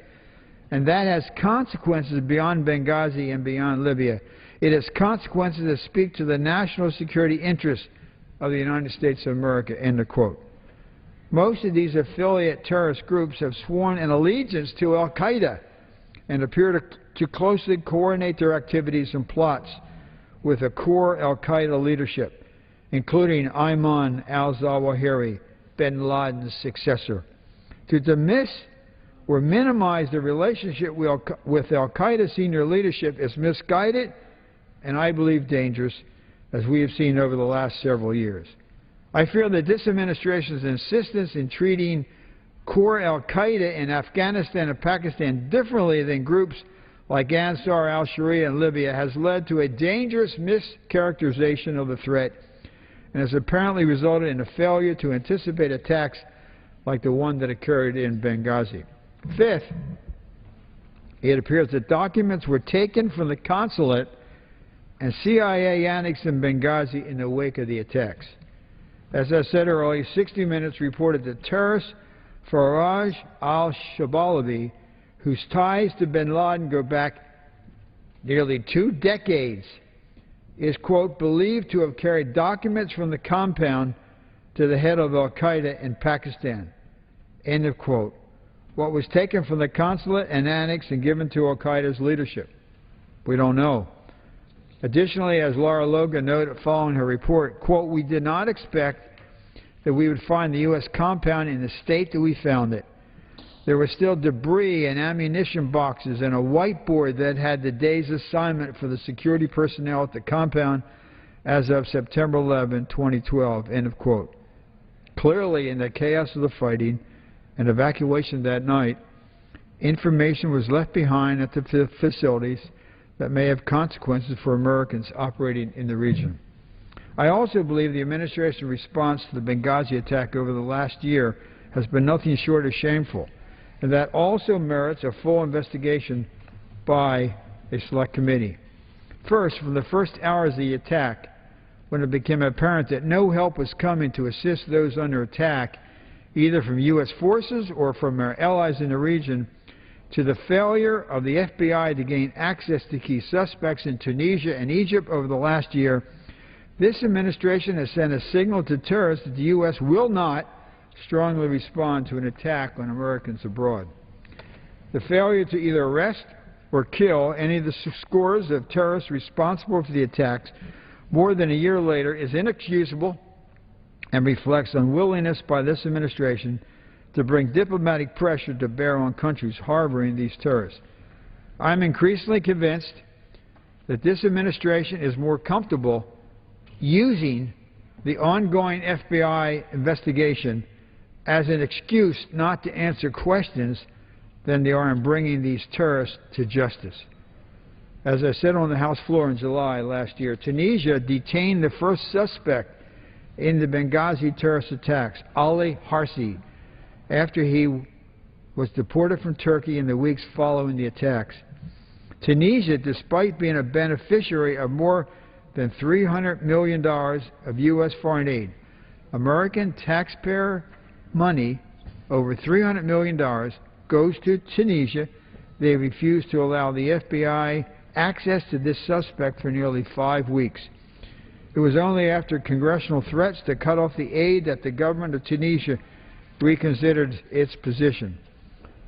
and that has consequences beyond Benghazi and beyond Libya. It has consequences that speak to the national security interests of the United States of America, end of quote. Most of these affiliate terrorist groups have sworn an allegiance to al-Qaeda and appear to closely coordinate their activities and plots with the core al-Qaeda leadership, including Ayman al-Zawahiri, bin Laden's successor. To dismiss or minimize the relationship with al-Qaeda senior leadership is misguided and, I believe, dangerous, as we have seen over the last several years. I fear that this administration's insistence in treating core al-Qaeda in Afghanistan and Pakistan differently than groups like Ansar al-Sharia in Libya has led to a dangerous mischaracterization of the threat and has apparently resulted in a failure to anticipate attacks like the one that occurred in Benghazi. Fifth, it appears that documents were taken from the consulate and CIA annex in Benghazi in the wake of the attacks. As I said earlier, 60 Minutes reported that terrorist Faraj al-Shabalabi, whose ties to bin Laden go back nearly 2 decades, is, quote, believed to have carried documents from the compound to the head of al-Qaeda in Pakistan, end of quote. What was taken from the consulate and annex and given to al-Qaeda's leadership? We don't know. Additionally, as Lara Logan noted following her report, quote, we did not expect that we would find the U.S. compound in the state that we found it. There was still debris and ammunition boxes and a whiteboard that had the day's assignment for the security personnel at the compound as of September 11, 2012, end of quote. Clearly, in the chaos of the fighting and evacuation that night, information was left behind at the facilities that may have consequences for Americans operating in the region. I also believe the administration's response to the Benghazi attack over the last year has been nothing short of shameful, and that also merits a full investigation by a select committee. First, from the first hours of the attack, when it became apparent that no help was coming to assist those under attack, either from U.S. forces or from our allies in the region, to the failure of the FBI to gain access to key suspects in Tunisia and Egypt over the last year, this administration has sent a signal to terrorists that the U.S. will not strongly respond to an attack on Americans abroad. The failure to either arrest or kill any of the scores of terrorists responsible for the attacks more than a year later is inexcusable and reflects unwillingness by this administration to bring diplomatic pressure to bear on countries harboring these terrorists. I'm increasingly convinced that this administration is more comfortable using the ongoing FBI investigation as an excuse not to answer questions than they are in bringing these terrorists to justice. As I said on the House floor in July last year, Tunisia detained the first suspect in the Benghazi terrorist attacks, Ali Harsi, after he was deported from Turkey in the weeks following the attacks. Tunisia, despite being a beneficiary of more than $300 million of U.S. foreign aid, American taxpayer money, over $300 million, goes to Tunisia. They refused to allow the FBI access to this suspect for nearly 5 weeks. It was only after congressional threats to cut off the aid that the government of Tunisia reconsidered its position.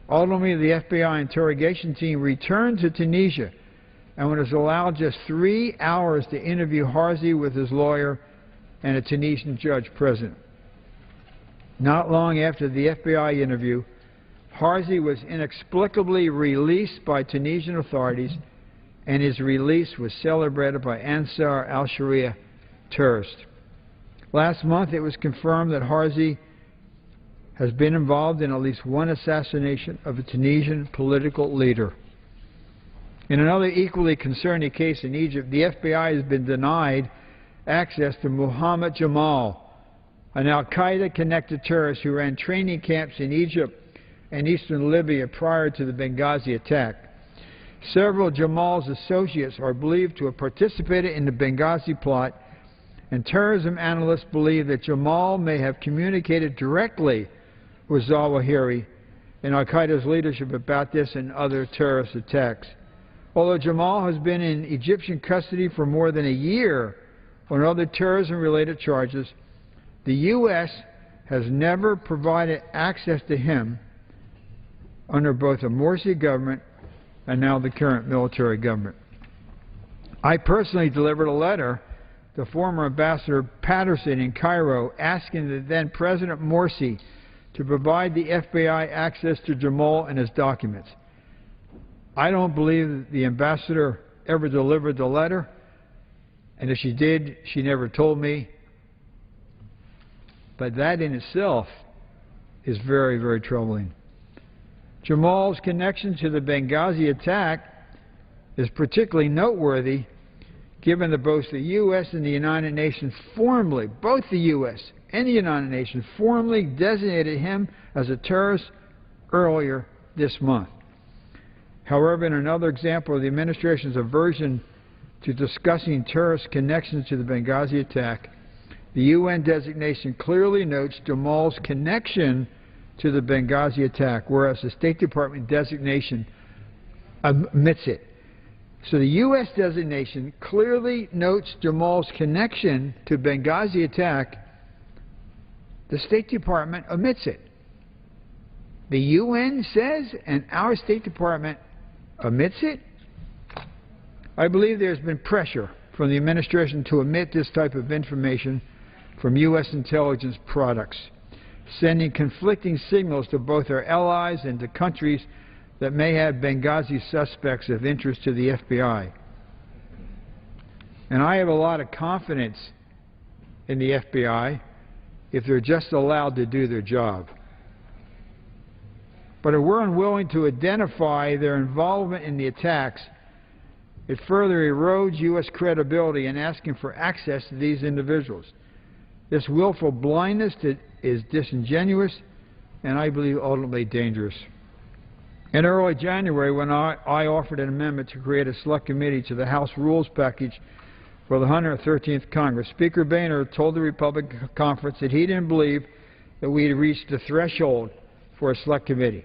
Ultimately, the FBI interrogation team returned to Tunisia and was allowed just 3 hours to interview Harsi with his lawyer and a Tunisian judge present. Not long after the FBI interview, Harsi was inexplicably released by Tunisian authorities, and his release was celebrated by Ansar al-Sharia terrorists. Last month, it was confirmed that Harsi has been involved in at least one assassination of a Tunisian political leader. In another equally concerning case in Egypt, the FBI has been denied access to Muhammad Jamal, an al-Qaeda-connected terrorist who ran training camps in Egypt and eastern Libya prior to the Benghazi attack. Several of Jamal's associates are believed to have participated in the Benghazi plot, and terrorism analysts believe that Jamal may have communicated directly with Zawahiri and al-Qaeda's leadership about this and other terrorist attacks. Although Jamal has been in Egyptian custody for more than a year on other terrorism-related charges, the U.S. has never provided access to him under both the Morsi government and now the current military government. I personally delivered a letter to former Ambassador Patterson in Cairo asking the then President Morsi to provide the FBI access to Jamal and his documents. I don't believe the ambassador ever delivered the letter, and if she did, she never told me. But that in itself is very, very troubling. Jamal's connection to the Benghazi attack is particularly noteworthy given that both the U.S. and the United Nations formally, both the U.S. and the United Nations formally designated him as a terrorist earlier this month. However, in another example of the administration's aversion to discussing terrorist connections to the Benghazi attack, the UN designation clearly notes Jamal's connection to the Benghazi attack, whereas the State Department designation omits it. So the U.S. designation clearly notes Jamal's connection to Benghazi attack. The State Department omits it. The UN says, and our State Department omits it? I believe there's been pressure from the administration to omit this type of information from U.S. intelligence products, sending conflicting signals to both our allies and to countries that may have Benghazi suspects of interest to the FBI. And I have a lot of confidence in the FBI if they're just allowed to do their job. But if we're unwilling to identify their involvement in the attacks, It further erodes U.S. credibility in asking for access to these individuals. This willful blindness is disingenuous and I believe ultimately dangerous. In early January, when I offered an amendment to create a select committee to the House Rules package for the 113th Congress, Speaker Boehner told the Republican conference that he didn't believe that we had reached the threshold for a select committee.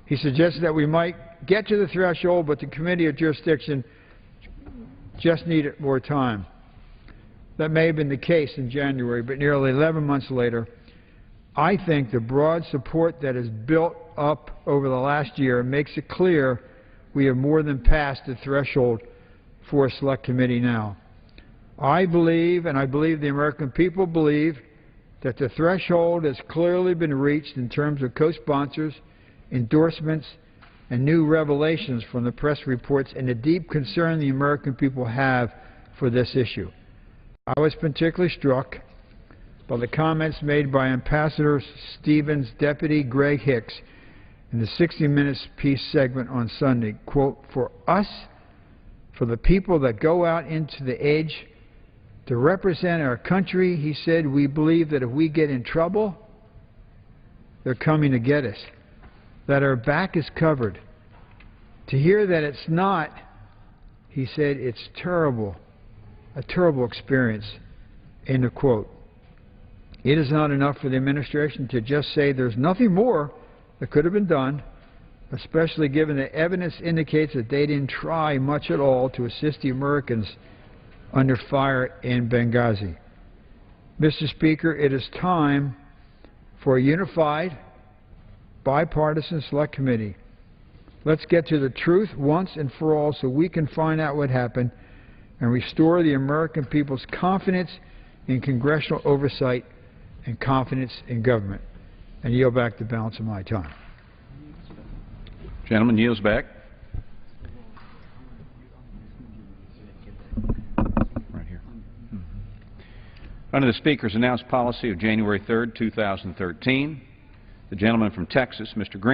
He suggested that we might get to the threshold, but the Committee of Jurisdiction just needed more time. That may have been the case in January, but nearly 11 months later, I think the broad support that has built up over the last year makes it clear we have more than passed the threshold for a select committee now. I believe, and I believe the American people believe, that the threshold has clearly been reached in terms of co-sponsors, endorsements, and new revelations from the press reports and the deep concern the American people have for this issue. I was particularly struck by the comments made by Ambassador Stevens' deputy Greg Hicks in the 60 Minutes Peace segment on Sunday. Quote, "For us, for the people that go out into the edge to represent our country," he said, "we believe that if we get in trouble, they're coming to get us, that our back is covered. To hear that it's not," he said, "it's terrible, a terrible experience," end of quote. It is not enough for the administration to just say there's nothing more that could have been done, especially given that evidence indicates that they didn't try much at all to assist the Americans under fire in Benghazi. Mr. Speaker, it is time for a unified, bipartisan select committee. Let's get to the truth once and for all so we can find out what happened and restore the American people's confidence in congressional oversight and confidence in government. And yield back the balance of my time. Gentleman yields back. Right here. Under the Speaker's announced policy of January 3rd, 2013, the gentleman from Texas, Mr. Green.